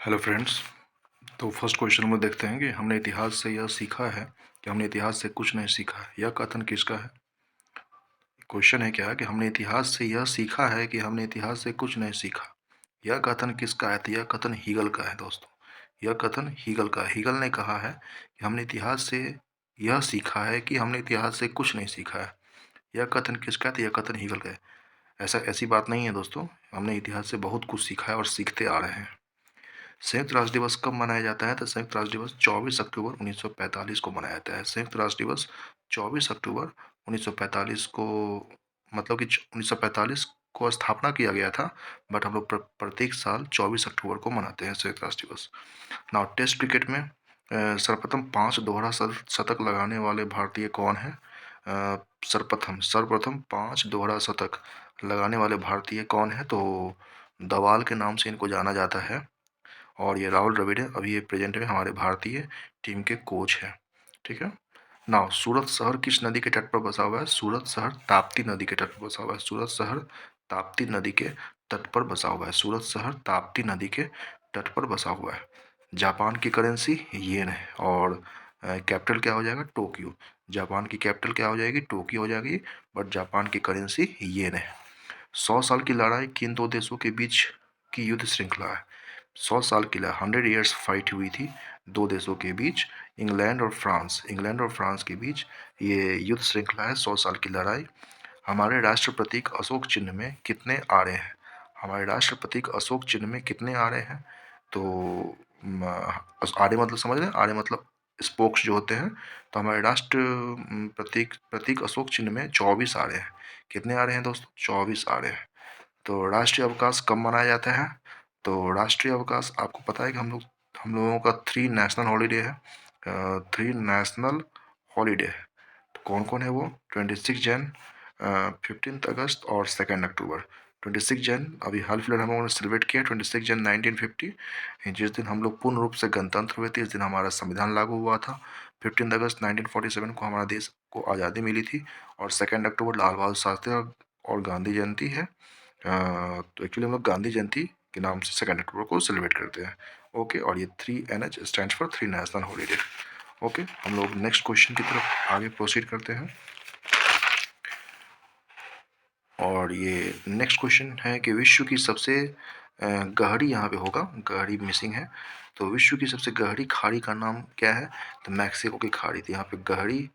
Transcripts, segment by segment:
Hello friends. तो first question में देखते हैं कि हमने इतिहास से यह सीखा है कि हमने इतिहास से कुछ नहीं सीखा है। यह कथन किसका है? क्वेश्चन है क्या कि हमने इतिहास से यह सीखा है कि हमने इतिहास से कुछ नहीं सीखा। यह कथन किसका है? तो यह कथन हीगल का है दोस्तों। यह कथन हीगल का है। हीगल ने कहा है कि हमने इतिहास से यह सीखा है कि हमने इतिहास से कुछ नहीं सीखा है। यह कथन किसका है? तो यह कथन हीगल का है। ऐसी बात नहीं है दोस्तों। हमने इतिहास से बहुत कुछ सीखा है और सीखते आ रहे हैं। संयुक्त राष्ट्र दिवस कब मनाया जाता है? तो संयुक्त राष्ट्र दिवस 24 अक्टूबर 1945 को मनाया जाता है। संयुक्त राष्ट्र दिवस 24 अक्टूबर 1945 को, मतलब कि 1945 को स्थापना किया गया था, बट हम लोग प्रत्येक साल 24 अक्टूबर को मनाते हैं संयुक्त राष्ट्र दिवस। नाउ टेस्ट क्रिकेट में सर्वप्रथम 5 दोहरा शतक लगाने वाले भारतीय कौन है? सर्वप्रथम 5 दोहरा शतक लगाने वाले भारतीय कौन है? तो दवाल के नाम से इनको जाना जाता है और ये राहुल द्रविड़ है। अभी ये प्रेजेंट में हमारे भारतीय टीम के कोच हैं। ठीक है। नाउ सूरत शहर किस नदी के तट पर बसा हुआ है? सूरत शहर ताप्ती नदी के तट पर बसा हुआ है। सूरत शहर ताप्ती नदी के तट पर बसा हुआ है। सूरत शहर ताप्ती नदी के तट पर बसा हुआ है। जापान की करेंसी येन है और कैपिटल क्या हो जाएगा? टोक्यो। जापान की कैपिटल क्या हो जाएगी? टोक्यो हो जाएगी, बट जापान की करेंसी येन है। 100 साल की लड़ाई किन दो देशों के बीच की युद्ध श्रृंखला है? 100 साल की लड़ाई 100 ईयर्स फाइट हुई थी दो देशों के बीच, इंग्लैंड और फ्रांस के बीच ये युद्ध श्रृंखला है 100 साल की लड़ाई। हमारे राष्ट्र प्रतीक अशोक चिन्ह में कितने आरे हैं? हमारे राष्ट्र प्रतीक अशोक चिन्ह में कितने आरे हैं? तो आरे मतलब समझ रहे हैं? आरे मतलब स्पोक्स जो होते हैं। तो हमारे राष्ट्र प्रतीक अशोक चिन्ह में 24 आरे हैं। कितने आ रहे हैं दोस्तों? 24 आ रहे हैं। तो राष्ट्रीय अवकाश कब मनाया जाता है? तो राष्ट्रीय अवकाश आपको पता है कि हम लोगों का 3 नेशनल हॉलीडे है। 3 नेशनल हॉलीडे है। तो कौन कौन है वो? 26 जन, 15 अगस्त और 2 अक्टूबर। 26 जन अभी हाल फिलहाल हम लोगों ने सेलिब्रेट किया। 26 जन 1950, जिस दिन हम लोग पूर्ण रूप से गणतंत्र हुए थे, इस दिन हमारा संविधान लागू हुआ था। 15 अगस्त 1947 को हमारा देश को आज़ादी मिली थी। और 2 अक्टूबर लाल बहादुर शास्त्री और गांधी जयंती है। तो एक्चुअली हम लोग गांधी जयंती के नाम से 2 अक्टूबर को सेलिब्रेट करते हैं। ओके। और ये 3 NH stand for 3 national holiday. Okay, हम लोग नेक्स्ट क्वेश्चन की तरफ आगे प्रोसीड करते हैं। और ये नेक्स्ट क्वेश्चन है कि विश्व की सबसे गहरी, यहाँ पे होगा गहरी मिसिंग है, तो विश्व की सबसे गहरी खाड़ी का नाम क्या है? तो मैक्सिको की खाड़ी। तो यहाँ पे गहरी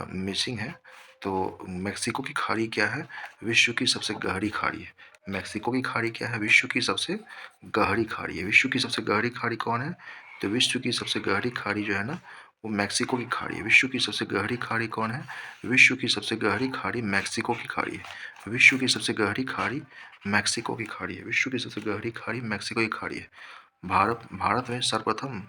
मिसिंग है। तो मैक्सिको की खाड़ी क्या है? विश्व की सबसे गहरी खाड़ी है। मैक्सिको की खाड़ी क्या है? विश्व की सबसे गहरी खाड़ी है। विश्व की सबसे गहरी खाड़ी कौन है? तो विश्व की सबसे गहरी खाड़ी जो है ना, वो मैक्सिको की खाड़ी है। विश्व की सबसे गहरी खाड़ी कौन है? विश्व की सबसे गहरी खाड़ी मैक्सिको की खाड़ी है। विश्व की सबसे गहरी खाड़ी मैक्सिको की खाड़ी है। विश्व की सबसे गहरी खाड़ी मैक्सिको की खाड़ी है। भारत में सर्वप्रथम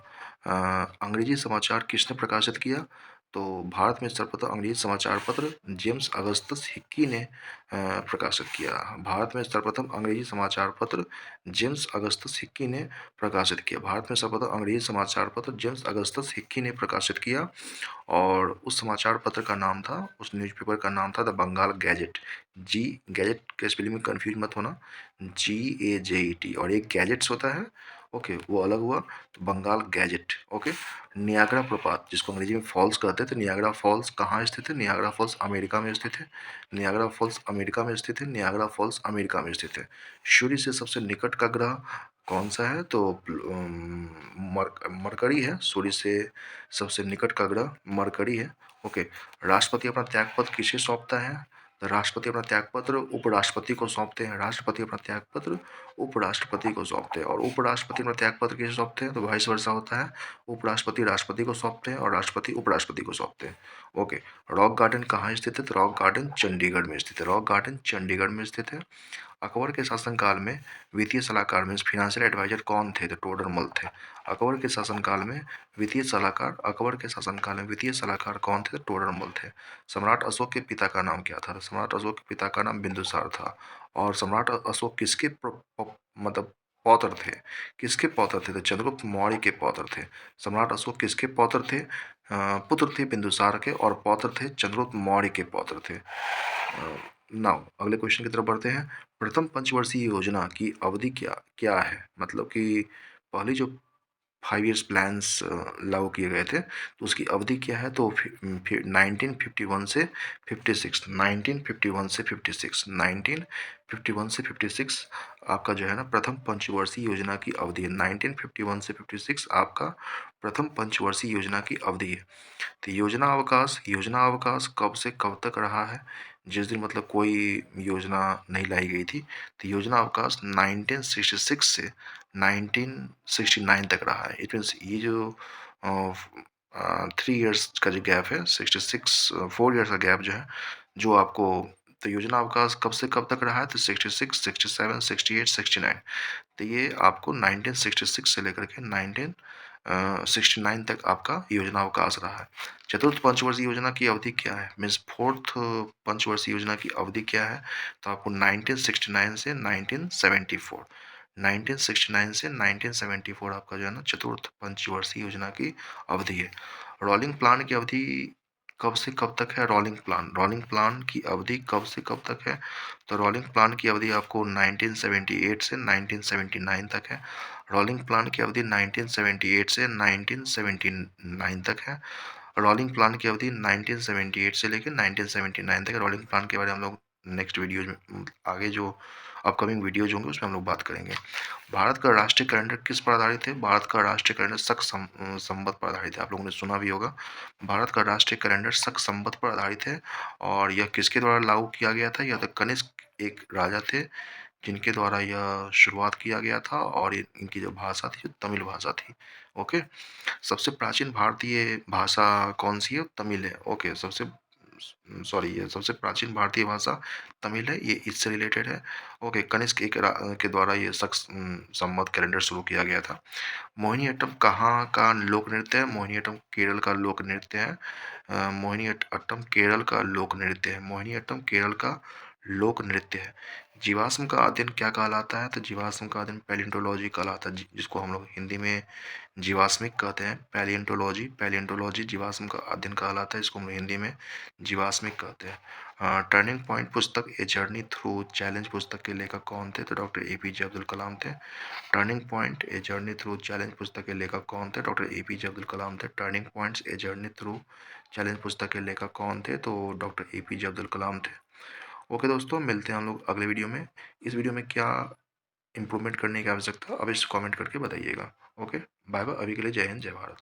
अंग्रेजी समाचार किसने प्रकाशित किया? तो भारत में सर्वप्रथम अंग्रेजी समाचार पत्र जेम्स अगस्तस हिक्की ने प्रकाशित किया। भारत में सर्वप्रथम अंग्रेजी समाचार पत्र जेम्स अगस्तस हिक्की ने प्रकाशित किया। भारत में सर्वप्रथम अंग्रेजी समाचार पत्र जेम्स अगस्तस हिक्की ने प्रकाशित किया। और उस समाचार पत्र का नाम था, उस न्यूज़पेपर का नाम था द बंगाल गैजेट। जी, गैजेट के स्पेलिंग में कंफ्यूज मत होना, GAJET, और एक गैजेट्स होता है। ओके, वो अलग हुआ। तो बंगाल गैजेट। ओके। नियाग्रा प्रपात, जिसको अंग्रेजी में फॉल्स कहते थे, नियाग्रा फॉल्स कहाँ स्थित है? नियाग्रा फॉल्स अमेरिका में स्थित है। नियाग्रा फॉल्स अमेरिका में स्थित है। नियाग्रा फॉल्स अमेरिका में स्थित है। सूर्य से सबसे निकट का ग्रह कौन सा है? तो मरकरी है। सूर्य से सबसे निकट का ग्रह मरकरी है। ओके। राष्ट्रपति अपना त्यागपत्र किसे सौंपता है? तो राष्ट्रपति अपना त्यागपत्र उपराष्ट्रपति को सौंपते हैं। राष्ट्रपति अपना त्यागपत्र उपराष्ट्रपति को सौंपते हैं। और उपराष्ट्रपति अपना त्यागपत्र किसे सौंपते हैं? तो वाइस वर्सा होता है। उपराष्ट्रपति राष्ट्रपति को सौंपते हैं और राष्ट्रपति उपराष्ट्रपति को सौंपते हैं। ओके। रॉक गार्डन कहाँ स्थित है? तो रॉक गार्डन चंडीगढ़ में स्थित है। रॉक गार्डन चंडीगढ़ में स्थित है। अकबर के शासनकाल में वित्तीय सलाहकार में फिनेंशियल एडवाइजर कौन थे? तो टोडरमल थे। अकबर के शासनकाल में वित्तीय सलाहकार कौन थे? तो टोडरमल थे। सम्राट अशोक के पिता का नाम क्या था? सम्राट अशोक के पिता का नाम बिंदुसार था। और सम्राट अशोक किसके मतलब पौत्र थे? किसके पौत्र थे? तो चंद्रगुप्त मौर्य के पौत्र थे। सम्राट अशोक किसके पौत्र थे? पुत्र थे बिंदुसार के और पौत्र थे चंद्रगुप्त मौर्य के पौत्र थे। नाउ अगले क्वेश्चन की तरफ बढ़ते हैं। प्रथम पंचवर्षीय योजना की अवधि क्या क्या है? मतलब कि पहली जो 5 ईयर्स प्लान्स लागू किए गए थे, तो उसकी अवधि क्या है, तो फिर 1951 से 56, 1951 से 56, 1951 से 56 आपका जो है ना प्रथम पंचवर्षीय योजना की अवधि है। 1951 से 56 आपका प्रथम पंचवर्षीय योजना की अवधि है। तो योजना अवकाश कब से कब तक रहा है? जिस दिन मतलब कोई योजना नहीं लाई गई थी, तो योजना अवकाश 1966 से 1969 तक रहा है। इट मीन्स ये जो 3 इयर्स का जो गैप है, 66 4 इयर्स का गैप जो है, जो आपको, तो योजना अवकाश कब से कब तक रहा है, तो 66, 67, 68, 69। तो ये आपको 1966 से लेकर के 1969 तक आपका योजना अवकाश रहा है। चतुर्थ पंचवर्षीय योजना की अवधि क्या है, मीन्स फोर्थ पंचवर्षीय योजना की अवधि क्या है, तो आपको 1969 से 1974, 1969 से 1974 आपका जो है ना चतुर्थ पंचवर्षीय योजना की अवधि है। रोलिंग प्लान की अवधि कब से कब तक है? रोलिंग प्लान की अवधि कब से कब तक है? तो रोलिंग प्लान की अवधि आपको 1978 से 1979 तक है। रोलिंग प्लान की अवधि 1978 से 1979 तक है। रोलिंग प्लान की अवधि 1978 से लेकर 1979 तक है। रोलिंग प्लान के बारे में हम लोग नेक्स्ट वीडियोज में, आगे जो अपकमिंग वीडियोज होंगे उसमें हम लोग बात करेंगे। भारत का राष्ट्रीय कैलेंडर किस पर आधारित है? भारत का राष्ट्रीय कैलेंडर शक संवत पर आधारित है। आप लोगों ने सुना भी होगा, भारत का राष्ट्रीय कैलेंडर शक संवत पर आधारित है। और यह किसके द्वारा लागू किया गया था? यह तो कनिष्क एक राजा थे जिनके द्वारा यह शुरुआत किया गया था, और इनकी जो भाषा थी, जो तमिल भाषा थी। ओके, सबसे प्राचीन भारतीय भाषा कौन सी है? तमिल है। ओके, ये सबसे प्राचीन भारतीय भाषा तमिल है, ये इससे रिलेटेड है। ओके, कनिष्क एक के द्वारा ये संवत कैलेंडर शुरू किया गया था। मोहिनीअट्टम कहाँ का लोक नृत्य है? मोहिनीअट्टम केरल का लोक नृत्य है। मोहिनीअट्टम केरल का लोक नृत्य है। मोहिनीअट्टम केरल का लोक नृत्य है। जीवाश्म का अध्ययन क्या कहलाता है? तो जीवाश्म का अध्ययन पैलियोंटोलॉजी कहलाता है, जिसको हम लोग हिंदी में जीवाश्मिक कहते हैं। पैलियोंटोलॉजी जीवाश्म का अध्ययन कहलाता है, इसको हम लोग हिंदी में जीवाश्मिक कहते हैं। टर्निंग पॉइंट पुस्तक, ए जर्नी थ्रू चैलेंज पुस्तक के लेखक कौन थे? तो डॉक्टर APJ अब्दुल कलाम थे। Turning point a journey through challenge पुस्तक के लेखक कौन थे? डॉक्टर APJ अब्दुल कलाम थे। Turning points a journey through challenge पुस्तक के लेखक कौन थे? तो डॉक्टर APJ अब्दुल कलाम थे। ओके दोस्तों, मिलते हैं हम लोग अगले वीडियो में। इस वीडियो में क्या इंप्रूवमेंट करने की आवश्यकता, अब इस कमेंट करके बताइएगा। Okay, bye bye. अभी के लिए जय हिंद, जय भारत।